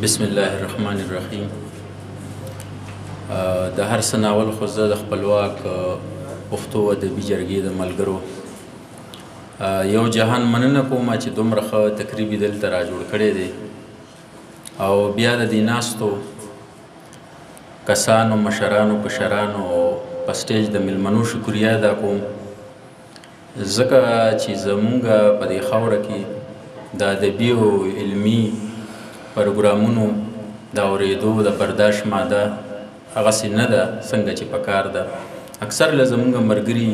بسم الله الرحمن الرحیم. د هر څه ناول خو زه د خپلواک پښتو ادبي جرګې د ملګرو یو جهان مننه کوم چې دومره ښه تقریبي دلته را جوړ کړی دی، او بیا د دې ناستو کسانو، مشرانو، کشرانو په سټیج د میلمنو شکریه ادا کوم، ځکه چې زمونږ په دې خاوره کې د ادبي او علمي پروګرامونو د اورېدو د برداشت ماده هغسې نه ده څنګه چې پکار ده. اکثر له زمونږ ملګري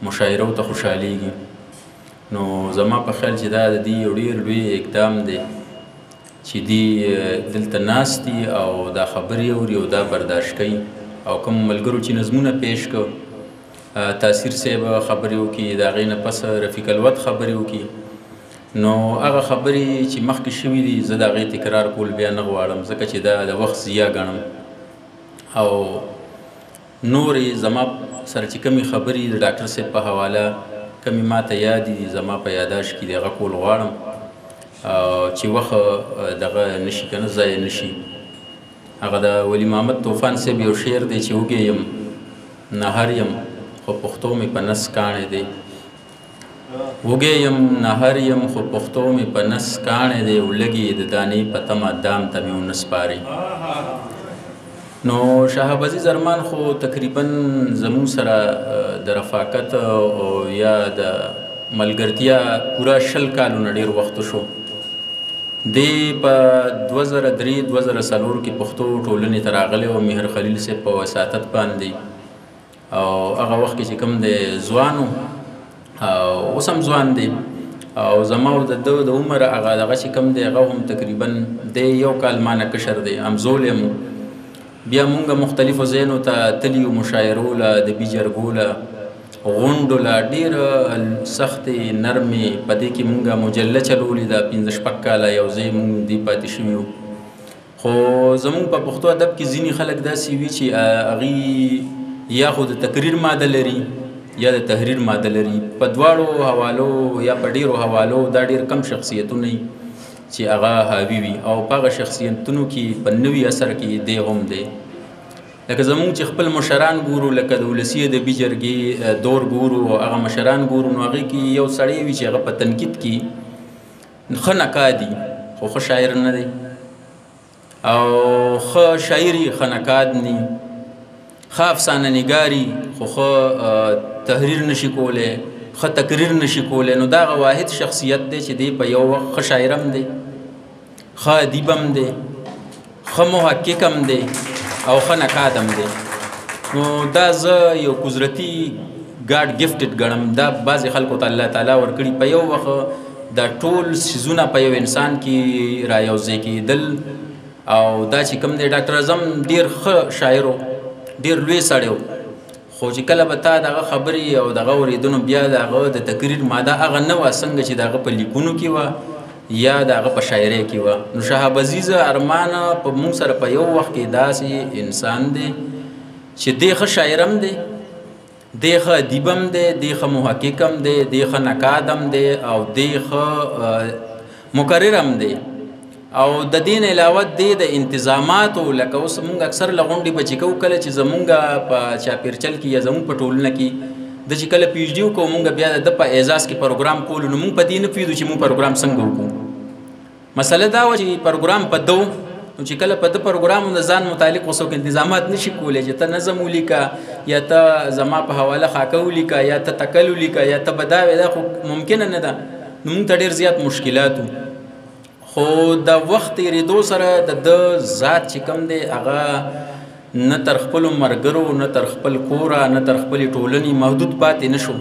مشاعرو ته خوشحالیږي، نو زما په خیال چې دا د دې یو ډېر لوی اقدام دی چې دوی دلته ناست دي او دا خبرې اوري او دا برداشت کوي. او کوم ملګرو چې نظمونه پیش کړ، تاثیر صاحب خبرې وکړي، د هغې نه پس رفیق الوط خبرې وکړي، نو هغه خبرې چې مخکې شوي دي زه د هغې تکرار کول بیا نه غواړم، ځکه چې دا د وخت ضیاع ګڼم. او نورې زما سره چې کومې خبرې د ډاکټر صاحب په حواله کومې ما ته یادې دي زما په یاداشت کې د هغه کول غواړم چې وخت دغه نه شي که نه ضایع نه شي. هغه د ولی محمد طوفان صاحب یو شعر دی چې وږی یم نهر یم خو پښتو مې په نس کاڼی دی، وږی یم نهر یم خو پښتو مې په نس کاڼی دی، ولږې د دانې په تمه دام ته مې ونه سپاري. نو شهاب عزیز ارمان خو تقریبا زموږ سره د رفاقت او یا د ملګرتیا پوره 20 کالونه ډېر وخت شو. دی په 2003-2004 کې پښتو ټولنې ته راغلی او مهر خلیل صاحب په وساطت باندې، او هغه وخت کې چې کوم دی ځوان و، اوس هم ځوان دی، او زما او د ده د عمر هغه دغه چې کوم دی هغه هم تقریبا دی 1 کال ما نه کشر دی، همزولی یم. بیا مونږ مختلفو ځایونو ته تلي یو، مشاعرو له، ادبي جرګو له، غونډو له، ډېره سختې نرمې په دې کې مونږ مجله چلولې ده 15-16 کاله یو ځای مونږ دې پاتې شوي یو. خو زمونږ په پښتو ادب کې ځینې خلک داسې وي چې هغوی یا خو د تقریر ماده لري یا د تحریر ماده لري، په دواړو حوالو یا په ډېرو حوالو دا ډېر کم شخصیتونه وي چې هغه حاوي وي، او په هغه شخصیتونو کې په نوي اثر کې دی هم دی. لکه زمونږ چې خپل مشران ګورو، لکه د ولسي ادبي جرګې دور ګورو، هغه مشران ګورو، نو هغې کې یو سړی وي چې هغه په تنقید کې ښه نقادي خو ښه شاعر نه دی، او ښه شاعري ښه نقاد نه، ښه افسانه نګاري خو ښه تحریر نشي کولی، ښه تقریر نشي کولی. نو دا هغه واحد شخصیت دی چې دی په یو وخت ښه شاعر هم دی، ښه ادیب هم دی، ښه محقق هم دی، او ښه نقاد هم دی. نو دا زه یو قدرتي ګاډ ګفټډ ګڼم. دا بعضې خلکو ته الله تعالی ورکړي په یو وخت دا ټول څیزونه په یو انسان کې را یوځای کېدل. او دا چې کوم دی ډاکټر اعظم ډېر ښه شاعر و، ډېر لوی سړی و، خو چې کله به تا دغه خبرې او دغه اورېدنو بیا د هغه د تقریر ماده هغه نه وه څنګه چې د هغه په لیکونو کې وه یا د هغه په شاعرۍ کې وه. نو شهاب عزیز ارمان په موږ سره په یو وخت کې داسې انسان دی چې دی ښه شاعر هم دی، دی ښه ادیب هم دی، دی ښه محقق هم دی، دی ښه نقاد هم دی، او دی ښه مقرر هم دی. او د دې نه علاوه دی د انتظاماتو، لکه اوس مونږ اکثر له غونډې به چې کوو، کله چې زمونږ په چاپېرچل کې یا زمونږ په ټولنه کې د چې کله پی ایچ ډي وکړو، مونږ بیا د په اعزاز کې پروګرام کولو، نو مونږ په دې نه پوهېدو چې مونږ پروګرام څنګه وکړو. مسله دا وه چې پروګرام په ده، نو چې کله په ده پروګرام د ځان متعلق څوک انتظامات نشي کولی چې ته نظم ولیکه، یا ته زما په حواله خاکه ولیکه، یا ته تکل ولیکه، یا ته به دا وې، دا خو ممکنه نه ده. نو مونږ ته ډېر زیات مشکلات وو. خو د وخت تېرېدو سره د ده ذات چې کوم دی هغه نه تر خپلو ملګرو، نه تر خپل کوره، نه تر خپلې ټولنې محدود پاتې نه شو،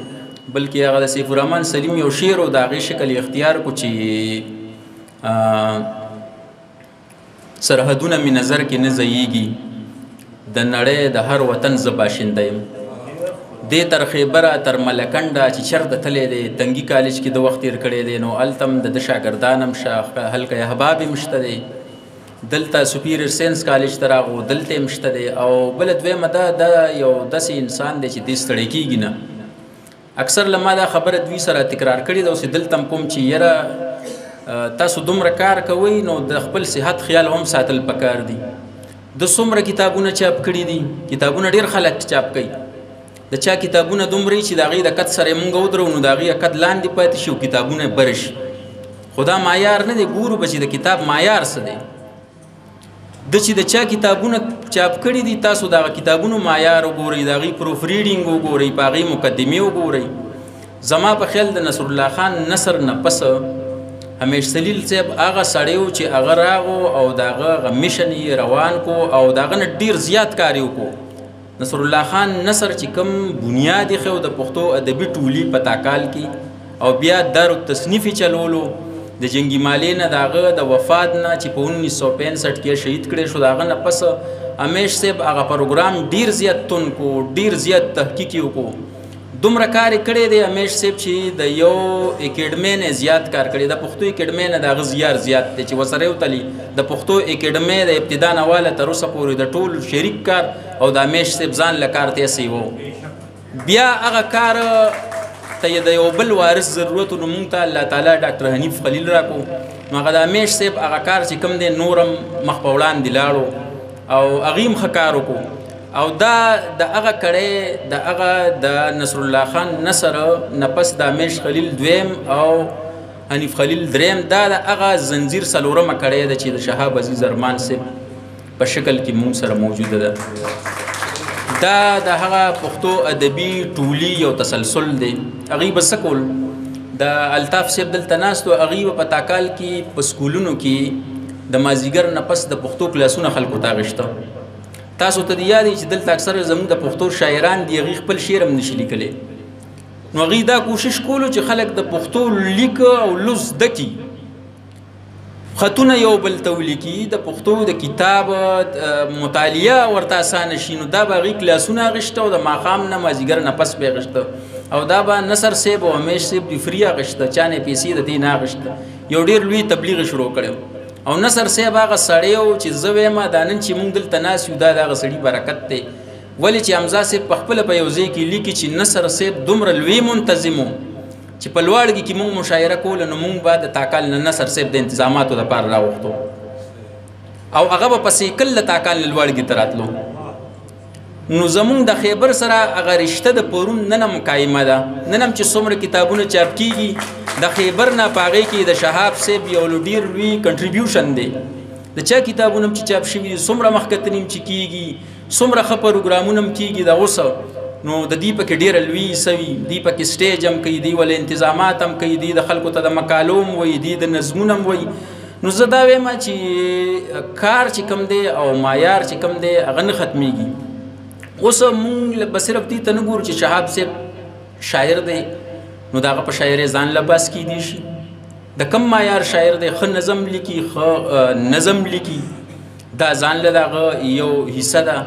بلکې هغه د سیف الرحمن سلیم یو شعر و، د هغې شکل اختیار کړو چې سرحدونه مې نظر کې نه ځایېږي، د نړۍ د هر وطن زه باشنده یم، دې تر خیبره تر ملکنډه چې چېرته تللی دی، تنګي کالج کې د وخت تېر کړی دی، نو هلته هم د ده شاګردان هم شته، حلقه احباب هم شته دی، دلته سپیریر ساینس کالج ته راغو، دلته هم شته دی. او بله دویمه دا یو داسې انسان دی چې دې ستړی کېږي نه. اکثر له ما دا خبره دوی سره تکرار کړې ده، اوس دلته هم کوم چې یاره تاسو دومره کار کوئ نو د خپل صحت خیال هم ساتل پکار دي. د څومره کتابونه چاپ کړي دي، کتابونه ډېر خلک چاپ کوي، د چا کتابونه دومره چې د هغې د قد سره یې مونږ ودرو نو د هغې قد لاندې پاتې شي او کتابونه بره شي. خو دا معیار نه دی. ګورو به چې د کتاب معیار څه دی. د چې د چا کتابونه چاپ کړي دي تاسو د هغه کتابونو معیار وګورئ، د هغې پروف ریډینګ وګورئ، په هغې مقدمې وګورئ. زما په خیال د نصر الله خان نثر نه پس همیش سلیل صاحب هغه سړی و چې هغه راغو او د هغه میشن یې روان کو او د هغه نه ډېر زیات کار یې وکړو. نصر الله خان نثر چې کوم بنیاد یې ښه د پښتو ادبي ټولي په تاکال کې او بیا دارالتصنیف یې چلولو. د جنگي مالې نه د هغه د وفات نه چې په 1965 کې شهید کړی شو د هغه نه پس همیش صاحب هغه پروګرام ډېر زیات تون کو، ډېر زیات تحقیق یې وکړو. دومره کار یې کړی دی همیش صاحب چې د یو اکیډمۍ نه زیات کار کړی. د پښتو اکیډمۍ نه د هغه زیار زیات دی چې ورسره یې وتلي. د پښتو اکیډمۍ د ابتدا نه واله تر اوسه پورې د ټول شریک کار او د همیش صاحب ځان له کار ته ایسۍ و. بیا هغه کار ته یې د یو بل وارث ضرورت و نو مونږ ته الله تعالی ډاکټر حنیف خلیل راکړو. نو هغه د همیش صاحب هغه کار چې کوم دی نورم مخ په وړاندې لاړو او هغې هم ښه کار وکړو. او دا د هغه کړی د هغه د نصر الله خان نثر نه پس د همیش خلیل دویم او حنیف خلیل دریم دا د هغه زنځیر څلورمه کړی ده چې د شهاب عزیز ارمان صاحب په شکل کې مونږ سره موجوده ده. دا د هغه پښتو ادبي ټولي یو تسلسل دی. هغې به څه کول، د الطاف صاحب دلته ناست و، هغې به په تاکال کې په سکولونو کې د مازدیګر نه پس د پښتو کلاسونه خلکو ته اخیسته. تاسو ته د یاد چې دلته اکثره زموږ د پښتو شاعران دي هغې خپل شعر هم نشي لیکلی. نو هغې دا کوشش کولو چې خلک د پښتو لیک او لوست زده کړي، خطونه یو بل ته ولیکي، د پښتو د کتاب مطالعه ورته اسانه شي. نو دا به هغې کلاسونه اخیسته او د ماښام نه مازدیګر نه پس به اخیسته او دا به نصر صاحب او همیش صاحب د فري اخیسته، چا نه پیسې د دې نه اخیسته. یو ډېر لوی تبلیغ شروع کړی او نصر صاحب هغه سړی و چې زه وایم دا نن چې مونږ دلته ناست یو دا د هغه سړي برکت دی. ولې چې حمزه صاحب په خپله په یو ځای کې لیکي چې نصر صاحب دومره لوی منتظم و چې په لوړګي کې مونږ مشاعره کوله نو مونږ به د تاکال نه نصر صاحب د انتظاماتو دپاره راوښتو او هغه به په سیکل د تاکال نه لوړګي ته راتلو. نو زمونږ د خیبر سره هغه رشته د پرون نن هم قایمه ده. نن هم چې څومره کتابونه چاپ کیږي د خیبر نه په هغې کې د شهاب صاحب یو ډېر لوی کنټریبیوشن دی. د چا کتابونه هم چې چاپ شوي دي، څومره مخکتنې هم چې کیږي، څومره ښه پروګرامونه هم کیږي د اوسه، نو د دې پکې ډېره لوی څه وي. دوی پکې سټیج هم کوي، دوی ولې انتظامات هم کوي، دوی د خلکو ته د مقالو هم وایي، دوی د نظمونه هم وایي. نو زه دا وایم چې کار چې کوم دی او معیار چې کوم دی هغه نه ختمیږي. اوس مونږ به صرف دې ته نه ګورو چې شهاب صاحب شاعر دی نو د هغه په شاعرۍ ځان له بس کیدی شي. د کم معیار شاعر دی، ښه نظم لیکي، ښه نظم لیکي، دا ځان له د هغه یو حصه ده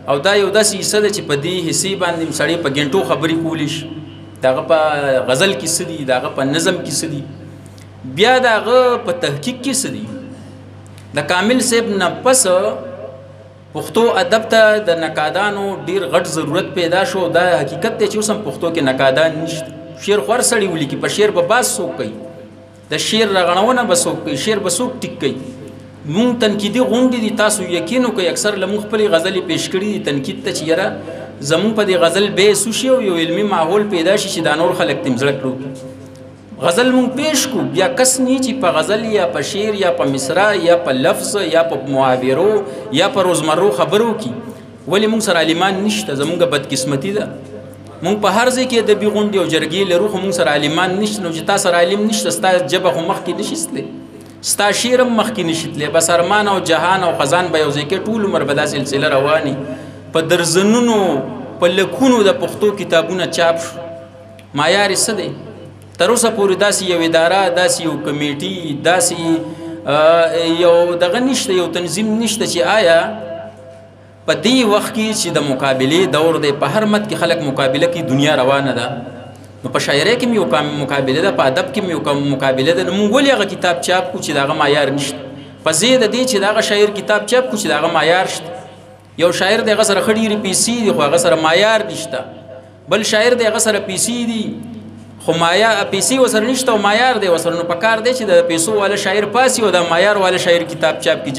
او دا یو داسې حصه ده چې په دې حصې باندې سړی په ګنټو خبرې کولی شي. د هغه په غزل کې څه دي، د هغه په نظم کې څه دي، بیا د هغه په تحقیق کې څه دي. د کامل صاحب نه پس پښتو ادب ته د نقادانو ډېر غټ ضرورت پیدا شو. دا حقیقت دی چې اوس هم پښتو کې نقادان نشته. شعر خور سړی ولیکي، په شعر به باز څوک کوي، د شعر رغړونه به څوک کوي، شعر به څوک ټیک کوي. مونږ تنقیدي غونډې دي، تاسو یقین وکړئ اکثر له مونږ خپلې غزلې پیش کړي دي تنقید ته چې یاره زمونږ په دې غزل بحث وشي او یو علمي ماحول پیدا شي چې دا نور خلک ترې زړه کړو. غزل مونږ پیش کو، بیا کس نه چې په غزل یا په شعر یا په مصرع یا په لفظ یا په محاورو یا په روزمرو خبرو کې. ولې مونږ سره عالمان نشته؟ زمونږ بدقسمتي ده. مونږ په هر ځای کې ادبي غونډې او جرګې لرو خو مونږ سره عالمان نشته. نو چې تا سره عالم نشته ستا ژبه خو مخکې نشي تللی، ستا شعر هم مخکې نشي تللی. بس ارمان او جهان او خزان به یو ځای کې ټول عمر به دا سلسله رواني. په درزنونو په لکونو د پښتو کتابونه چاپ شو. معیار یې څه دی؟ تر اوسه پورې داسې یو اداره، داسې یو کمیټي، داسې یو دغه نشته، یو تنظیم نشته چې آیا په دې وخت کې چې د مقابلې دور دی، په هر مد کې خلک مقابله کوي، دنیا روانه ده. نو په شاعرۍ کې مې یو مقابله ده، په ادب کې مې یو مقابله ده. نو موږ ولې هغه کتاب چاپ کړو چې د هغه معیار نشته؟ په ځای د دې چې د هغه شاعر کتاب چاپ کړو چې د هغه معیار شته. یو شاعر د هغه سره ښه ډېرې پیسې دي خو هغه سره معیار نشته، بل شاعر د هغه سره پیسې دي خو پیسې ورسره نشته او معیار دی ورسره، نو پکار دی چې د پیسو والا شاعر پاسي او د معیار والا شاعر کتاب چاپ کړي.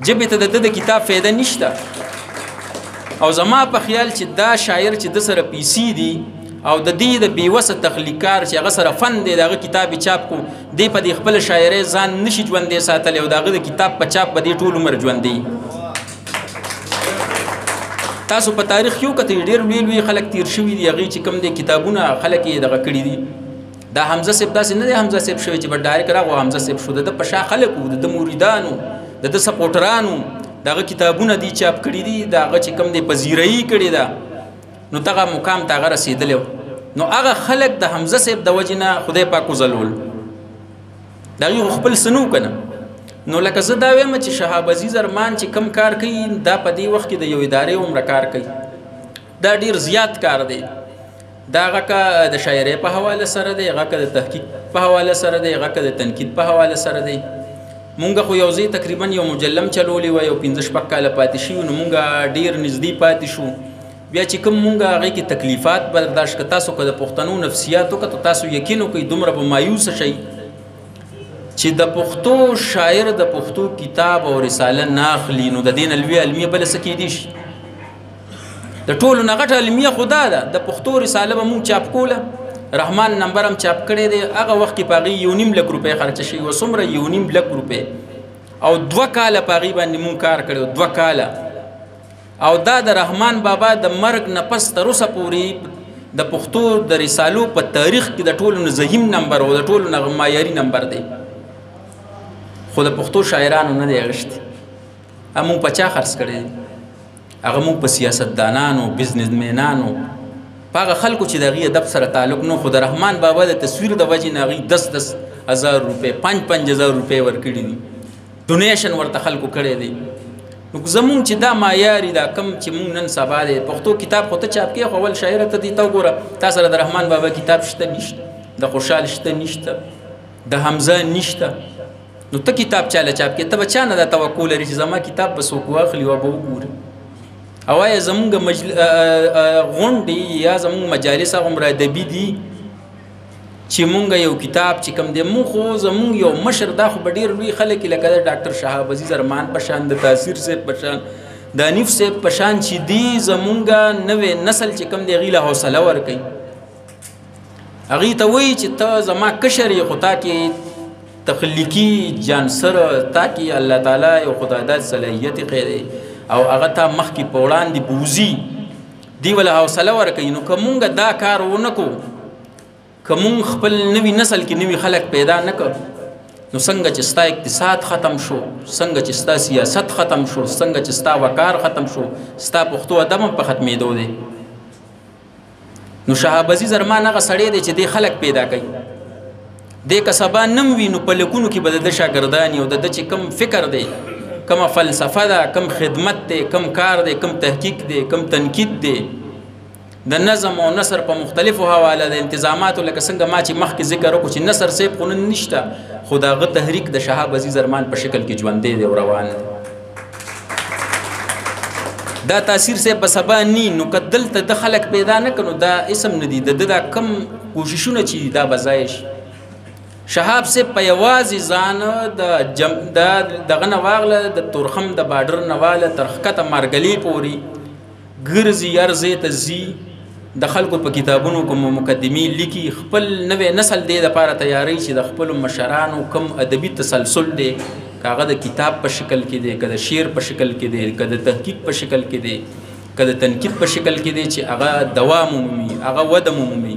ژبې ته د دې کتاب فایده نشته. او زما په خیال چې دا شاعر چې د سره پیسې دي او د دې د بیوسه تخلیقار چې هغه سره فن دی دغه کتاب چاپ کو دی په خپل شاعرۍ ځان نشي ژوندې ساتلی او دغه د کتاب په چاپ به دی ټول عمر ژوندې. تاسو په تاریخ یو کته ډیر لوی خلک تیر شوي دي، هغه چې کوم دي کتابونه خلک یې دغه کړي دي. دا حمزه صاحب داسې نه دی حمزه صاحب شوی چې په ډایرک راغو حمزه صاحب شو، د پشا خلکو د مریدانو د سپورټرانو دغه کتابونه دي چاپ کړي دي، دغه چې کوم دي پذیرایی کړي ده، نو دغه مقام ته هغه رسېدلی. نو هغه خلک د حمزه صاحب د وجې نه خدای پاک وځلول، د هغوی خپل څه نه و که نه. نو لکه زه دا وایم چې شهاب عزیز ارمان چې کم کار کوي دا په دې وخت کې د یو ادارې عمره کار کوي، دا ډیر زیات کار دی. دا هغه که د شاعرۍ په حواله سره دی، هغه که د تحقیق په حواله سره دی، هغه که د تنقید په حواله سره دی. مونږ خو یو ځای تقریبا یو مجلم چلولی و، یو 15-16 کاله پاتې شوي، نو مونږ ډیر نږدې پاتې شو. بیا چې کوم مونږ هغې کې تکلیفات برداشت که تاسو که د پښتنو نفسیات وکړه تاسو یقین وکړئ دومره به مایوسه شئ چې د پښتو شاعر د پښتو کتاب او رساله نه اخلي، نو د دې نه لویه علمیه بله څه کیدی شي؟ د ټولو نه غټه علمیه خو دا ده. د پښتو رساله به مونږ چاپ کوله، رحمان نمبر هم چاپ کړی دی، هغه وخت کې په هغې 1.5 لک روپۍ خرچه شوي وه. څومره 1.5 لک روپۍ، او 2 کاله په هغې باندې مونږ کار کړی و، 2 کاله. او دا د رحمان بابا د مرګ نه پس تر اوسه پورې د پښتو د رسالو په تاریخ کې د ټولو نه ضخیم نمبر او د ټولو نه معیاري نمبر دی. خو د پښتو شاعرانو نه دی اغشتی. مونږ په چا خرڅ کړی دی؟ هغه مونږ په سیاستدانانو، بزنسمینانو، په هغه خلکو چې د هغې ادب سره تعلق نه. خو د رحمان بابا د تصویر د وجې نه هغوی 10,000 روپۍ 5,000 روپۍ ورکړي دي، ډونیشن ورته خلکو کړی دی. نو زمونږ چې دا معیاري دا کم چې مونږ نن سبا دی پښتو کتاب خو ته چاپ کړې، خو اول شاعره ته دي ته وګوره تا سره د رحمان بابا کتاب شته نشته، د خوشحال شته نشته، د حمزه نشته، نو ته کتاب چاله چاپ کړې؟ ته به چا نه دا توقع لري چې زما کتاب به څوک واخلي او به وګوري؟ او آیا زمونږ غونډې یا زمونږ مجالس هغومره ادبي دي چې مونږ یو کتاب چې کوم دی مونږ خو زمونږ یو مشر دا خو به ډېر لوی خلک لکه د ډاکټر شهاب عزیز ارمان په شان، د تاثیر صاحب په شان، د حنیف صاحب په شان چې دی زمونږ نوې نسل چې کوم دی هغوی له حوصله ورکوي، هغوی ته وایي چې ته زما کشر یې، خو تا کې تخلیقي جانسر تا کې الله تعالی یو خدای داد صلاحیت یې او هغه ته مخکې په وړاندې بوځي، دی وله حوصله ورکوي. نو که مونږ دا کار ونه کړو، که مونږ خپل نوي نسل کې نوي خلک پیدا نه کړ، نو څنګه چې ستا اقتصاد ختم شو، څنګه چې ستا سیاست ختم شو، څنګه چې ستا وقار ختم شو، ستا پښتو ادب هم په ختمېدو دی. نو شهاب عزیز ارمان هغه سړی دی چې دی خلک پیدا کوي، دی که سبا نم وي نو په لکونو کې به د ده شاګردان او د ده چې کم فکر دی، کم فلسفه ده، کم خدمت دی، کم کار دی، کم تحقیق دی، کم تنقید دی، د نظم او نثر په مختلفو حواله د انتظاماتو، لکه څنګه ما چې مخکې ذکر وکړو چې نثر صاحب خو نن نشته، خو د هغه تحریک د شهاب عزیز ارمان په شکل کې ژوندی دی او روان دی. دا تاثیر صاحب به سبا نی، نو که دلته د خلک پیدا نه کړو دا اسم نه دی، د ده دا کم کوششونه چې دا به ضایع شي. شهاب صاحب په یوازې ځان دغه نه واغله د تورخم د باډر نه واله تر ښکته مارګلې پورې ګرځي، هر ځای ته ځي، د خلکو په کتابونو کوم مقدمې لیکي، خپل نوی نسل دی دپاره تیاری چې د خپلو مشرانو کم ادبي تسلسل دی، که هغه د کتاب په شکل کې دی، که د شعر په شکل کې دی، که د تحقیق په شکل کې دی، که د تنقید په شکل کې دی، چې هغه دوام ومومي، هغه وده ومومي.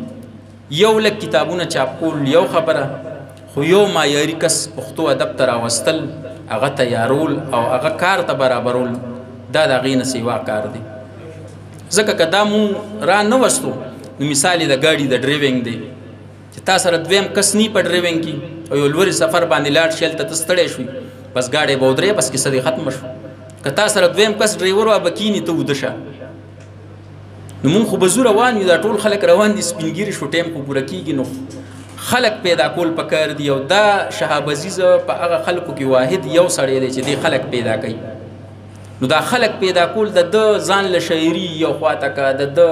یو لږ کتابونه چاپ کول یو خبره، خو یو معیاري کس پښتو ادب ته راوستل، هغه تیارول او هغه کار ته برابرول، دا د هغې نه سیوا کار دی. ځکه که دا مو را نه وستو، نو مثال د ګاډي د ډریونګ دی چې تا سره دویم کس نی په ډریونګ کې او یو لوري سفر باندې لاړ شي، هلته ته ستړی شوي، بس ګاډی به ودرې، بس کیسه دې ختمه شو. که تا سره دویم کس ډریور وه به کینې ته وده شه. نو مونږ خو به زو روان یو، دا ټول خلک روان دي، سپین ګیري شو، ټایم خو پوره کېږي، نو خلق پیدا کول پکار دی. او دا شهاب عزیز په هغه خلکو کې واحد یو سړی دی چې دی خلق پیدا کوي. نو دا خلق پیدا کول د ځان له شاعري یو خواته کا د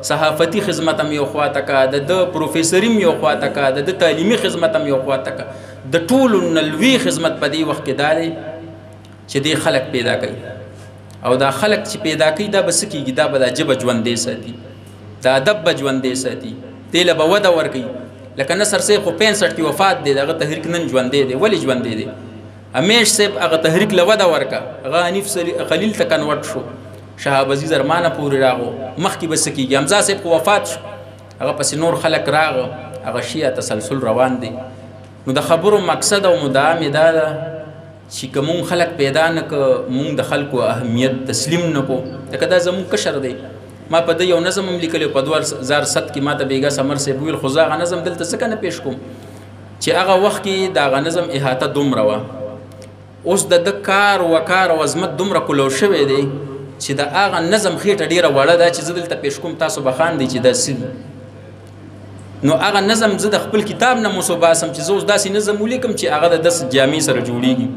صحافتي خدمت هم یو خواته کا د پروفیسوري هم یو خواته کا د تعلیمي خدمت هم یو خواته کا د ټولو نه لوی خدمت په دې وخت کې دا دی چې دې خلق پیدا کوي او دا خلق چې پیدا کوي دا به څه کېږي دا به دا ژبه ژوندۍ ساتي دا ادب به ژوندۍ ساتي دې له به وده ورکوي لکه نصر صاحب خو 65 کې وفات دی دغه تحریک نن ژوندی دی ولې ژوندی دی همیش صاحب هغه تحریک له وده ورکه هغه حنیف خلیل ته کنورټ شو شهاب عزیز ارمانه پورې راغو مخکې به څه کېږي حمزه صاحب خو وفات شو هغه پسې نور خلک راغه هغه شیعه تسلسل روان دی نو د خبرو مقصد او مدعا مې دا ده چې که مونږ خلک پیدا نه که مونږ د خلکو اهمیت تسلیم نه کو لکه دا زمونږ کشر دی ما په د یو نظم هم لیکلی په 2007 کې ما ته بیګا سمر صاحب ویل خو زه هغه نظم دلته ځکه نه پیش کوم چې هغه وخت کې د هغه نظم احاطه دومره وه اوس د کار وکار او عظمت دومره کلو شوی دی چې د هغه نظم خېټه ډېره وړه ده چې زه دلته پیش کوم تاسو به خاندئ چې دا څه نو هغه نظم زه د خپل کتاب نه موسو باسم چې زه اوس داسې نظم ولیکم چې هغه د 10 جامع سره جوړیږي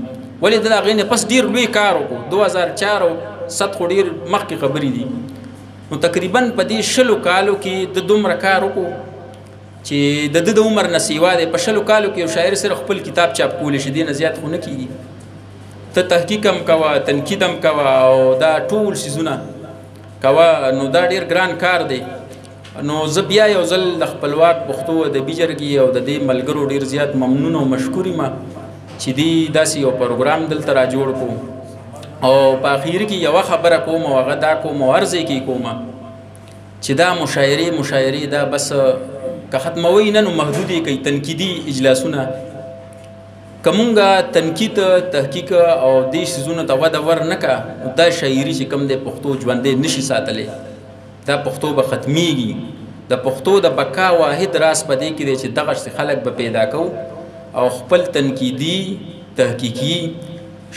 ولې د هغې نه پس ډېر لوی کار وکړو 2004 او 7 خو ډېر مخکې خبرې دي نو تقریبا په دې 20 کالو کې د دومره کار وکړو چې د د عمر نه سیوا دی په 20 کالو کې یو شاعر سره خپل کتاب چاپ کولی شي دې نه زیات خو نه کېږي ته تحقیق هم کوه تنقید هم کوه او دا ټول څیزونه کوه نو دا ډېر ګران کار دی نو زه بیا یو ځل د خپلواک پښتو ادبي جرګې او د دې ملګرو ډېر زیات ممنون او مشکور یم چې دوی داسې یو پروګرام دلته را جوړ کړو او په اخر کې یوه خبره کوم او هغه دا کوم او عرض یې کوم چې دا مشاعرې دا بس که ختموي نه نو محدود یې کوي تنقیدي اجلاسونه که مونږ تنقید تحقیق او دې څیزونو ته وده ور نه کړه دا شاعري چې کوم دی پښتو ژوندی نشي ساتلی دا پښتو به ختمیږي د پښتو د بقا واحد راز په دې کې دی چې دغه خلک به پیدا کوو او خپل تنقیدي تحقیقي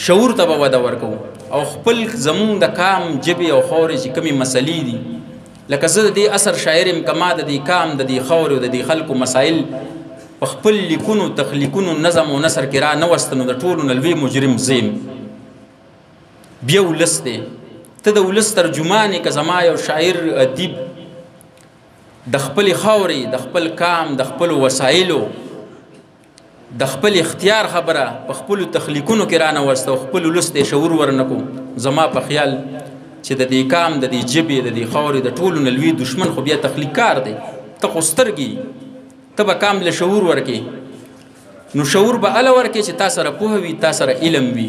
شعور ته به وده ورکوو او خپل زمونږ د کام ژبې او خاورې چې کومې مسلې دي لکه زه د دې اثر شاعر یم که ما د دې کام د دې خاورې او د دې خلکو مسایل په خپل لیکونو تخلیقونو نظم او نثر کې را نه وسته نو د ټولو نه لوی مجرم زه یم بیا ولس دی ته د ولس ترجمان یې که زما یو شاعر ادیب د خپلې خاورې د خپل کام د خپلو وسایلو د خپل اختیار خبره په خپلو تخلیقونو کې را نه وسته او خپل ولس ته شعور ورنکو زما په خیال چې د دې کام د دې ژبې د دې خاورې د ټولو نه لوی دشمن خو بیا تخلیق کار دی ته خو سترګې ته به کام له شعور ورکې نو شعور به هله ورکې چې تا سره پوهه وي تا سره علم وي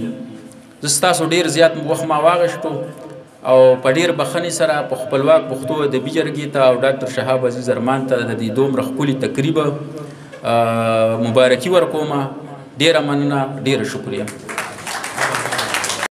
زه ستاسو ډېر زیات وخت ما واغشتو او په ډېر بخښنې سره په خپلواک پښتو ادبي جرګې ته او ډاکټر شهاب عزیز ارمان ته د دې دومره ښکلي تقریبه مبارکي ورکومه ډېره مننه ډېره شکریه